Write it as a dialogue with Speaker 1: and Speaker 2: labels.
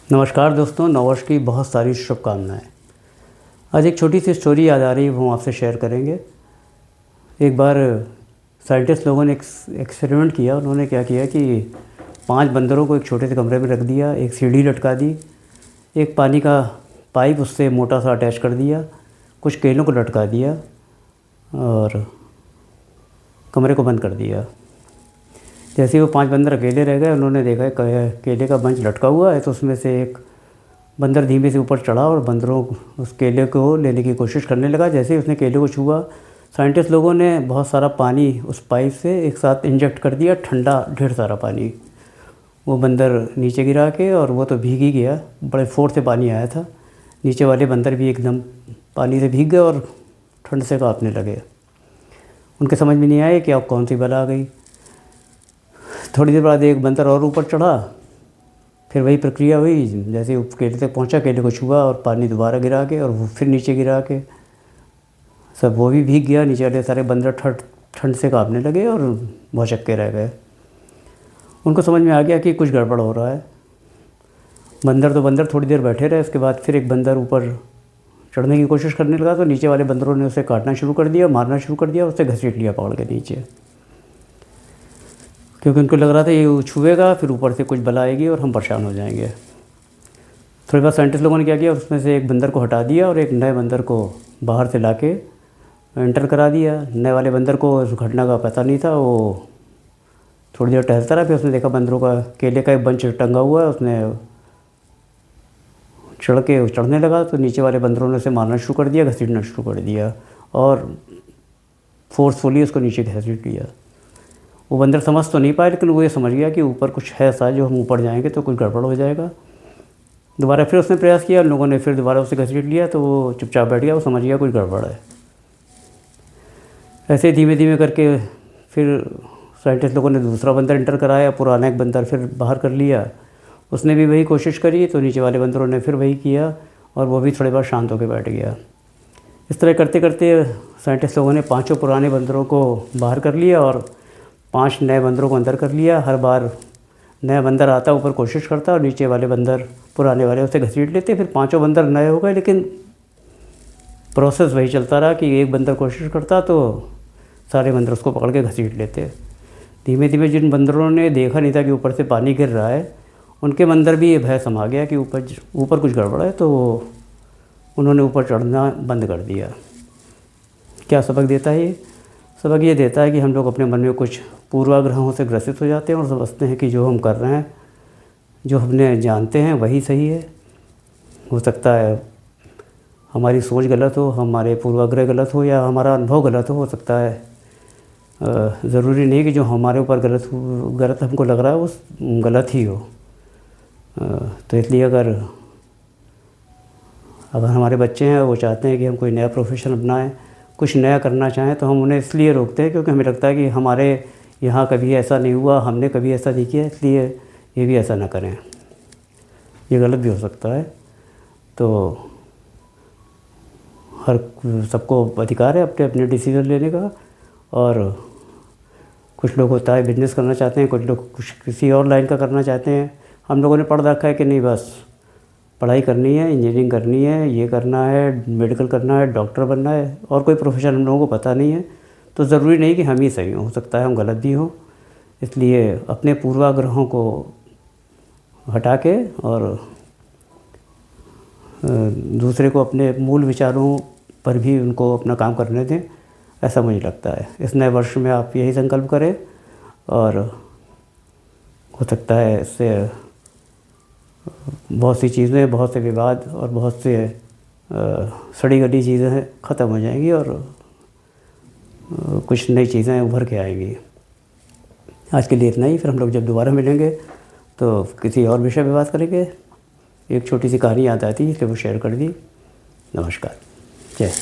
Speaker 1: नमस्कार दोस्तों, नववर्ष की बहुत सारी शुभकामनाएं। आज एक छोटी सी स्टोरी याद आ रही है, वो हम आपसे शेयर करेंगे। एक बार साइंटिस्ट लोगों ने एक्सपेरिमेंट किया। उन्होंने क्या किया कि 5 बंदरों को एक छोटे से कमरे में रख दिया, एक सीढ़ी लटका दी, एक पानी का पाइप उससे मोटा सा अटैच कर दिया, कुछ केलों को लटका दिया और कमरे को बंद कर दिया। जैसे ही वो 5 बंदर अकेले रह गए, उन्होंने देखा केले का बंच लटका हुआ है, तो उसमें से एक बंदर धीमे से ऊपर चढ़ा और बंदरों उस केले को लेने की कोशिश करने लगा। जैसे ही उसने केले को छुआ, साइंटिस्ट लोगों ने बहुत सारा पानी उस पाइप से एक साथ इंजेक्ट कर दिया, ठंडा ढेर सारा पानी। वो बंदर नीचे गिरा के, और वो तो भीग ही गया, बड़े फोर्स से पानी आया था। नीचे वाले बंदर भी एकदम पानी से भीग गए और ठंड से कांपने लगे। उनके समझ में नहीं आया कि अब कौन सी बला आ गई। थोड़ी देर बाद एक बंदर और ऊपर चढ़ा, फिर वही प्रक्रिया हुई। जैसे ही केले तक पहुंचा, केले को छुआ और पानी दोबारा गिरा के, और वो फिर नीचे गिरा के सब वो भी भीग गया। नीचे वाले सारे बंदर ठंड से कांपने लगे और भौचक्के रह गए। उनको समझ में आ गया कि कुछ गड़बड़ हो रहा है। बंदर थोड़ी देर बैठे रहे। उसके बाद फिर एक बंदर ऊपर चढ़ने की कोशिश करने लगा, तो नीचे वाले बंदरों ने उसे काटना शुरू कर दिया, मारना शुरू कर दिया, उससे घसीट लिया पकड़ के नीचे, क्योंकि उनको लग रहा था ये छुएगा, फिर ऊपर से कुछ बला आएगी और हम परेशान हो जाएंगे। थोड़ी बाद साइंटिस्ट लोगों ने क्या किया, उसमें से एक बंदर को हटा दिया और एक नए बंदर को बाहर से लाके एंटर करा दिया। नए वाले बंदर को उस घटना का पता नहीं था। वो थोड़ी देर टहलता रहा, फिर उसने देखा बंदरों का केले का एक बंच टंगा हुआ है। उसने चढ़ने लगा, तो नीचे वाले बंदरों ने उसे मारना शुरू कर दिया, घसीटना शुरू कर दिया और फोर्सफुली उसको नीचे घसीट लिया। वो बंदर समझ तो नहीं पाया, लेकिन वो ये समझ गया कि ऊपर कुछ है ऐसा, जो हम ऊपर जाएंगे तो कुछ गड़बड़ हो जाएगा। दोबारा फिर उसने प्रयास किया, लोगों ने फिर दोबारा उसे घसीट लिया, तो वो चुपचाप बैठ गया। वो समझ गया कुछ गड़बड़ है। ऐसे धीमे धीमे करके फिर साइंटिस्ट लोगों ने दूसरा बंदर एंटर कराया, पुराना एक बंदर फिर बाहर कर लिया। उसने भी वही कोशिश करी, तो नीचे वाले बंदरों ने फिर वही किया और वो भी थोड़ी बार शांत होकर बैठ गया। इस तरह करते करते साइंटिस्ट लोगों ने 5 पुराने बंदरों को बाहर कर लिया और 5 नए बंदरों को अंदर कर लिया। हर बार नया बंदर आता, ऊपर कोशिश करता, और नीचे वाले बंदर पुराने वाले उसे घसीट लेते। फिर 5 बंदर नए हो गए, लेकिन प्रोसेस वही चलता रहा कि एक बंदर कोशिश करता तो सारे बंदर उसको पकड़ के घसीट लेते। धीमे धीमे जिन बंदरों ने देखा नहीं था कि ऊपर से पानी गिर रहा है, उनके अंदर भी ये भय समा गया कि ऊपर कुछ गड़बड़ है, तो उन्होंने ऊपर चढ़ना बंद कर दिया। क्या सबक देता है ये? सबक ये देता है कि हम लोग अपने मन में कुछ पूर्वाग्रहों से ग्रसित हो जाते हैं और समझते हैं कि जो हम कर रहे हैं, जो हमने जानते हैं, वही सही है। हो सकता है हमारी सोच गलत हो, हमारे पूर्वाग्रह गलत हो, या हमारा अनुभव गलत हो सकता है। ज़रूरी नहीं कि जो हमारे ऊपर गलत हमको लग रहा है वो गलत ही हो। तो इसलिए अगर हमारे बच्चे हैं, वो चाहते हैं कि हम कोई नया प्रोफेशन अपनाएं, कुछ नया करना चाहें, तो हम उन्हें इसलिए रोकते हैं क्योंकि हमें लगता है कि हमारे यहाँ कभी ऐसा नहीं हुआ, हमने कभी ऐसा नहीं किया, इसलिए ये भी ऐसा ना करें। ये गलत भी हो सकता है। तो सबको अधिकार है अपने अपने डिसीज़न लेने का। और कुछ लोग होता है बिजनेस करना चाहते हैं, कुछ लोग कुछ किसी और लाइन का करना चाहते हैं। हम लोगों ने पढ़ रखा है कि नहीं, बस पढ़ाई करनी है, इंजीनियरिंग करनी है, ये करना है, मेडिकल करना है, डॉक्टर बनना है, और कोई प्रोफेशन हम लोगों को पता नहीं है। तो ज़रूरी नहीं कि हम ही सही हो सकता है हम गलत भी हों। इसलिए अपने पूर्वाग्रहों को हटा के और दूसरे को अपने मूल विचारों पर भी उनको अपना काम करने दें, ऐसा मुझे लगता है। इस नए वर्ष में आप यही संकल्प करें, और हो सकता है इससे बहुत सी चीज़ें, बहुत से विवाद और बहुत से सड़ी गली चीज़ें ख़त्म हो जाएंगी और कुछ नई चीज़ें उभर के आएंगी। आज के लिए इतना ही। फिर हम लोग जब दोबारा मिलेंगे तो किसी और विषय पे बात करेंगे। एक छोटी सी कहानी याद आती है, इसलिए वो शेयर कर दी। नमस्कार, जय।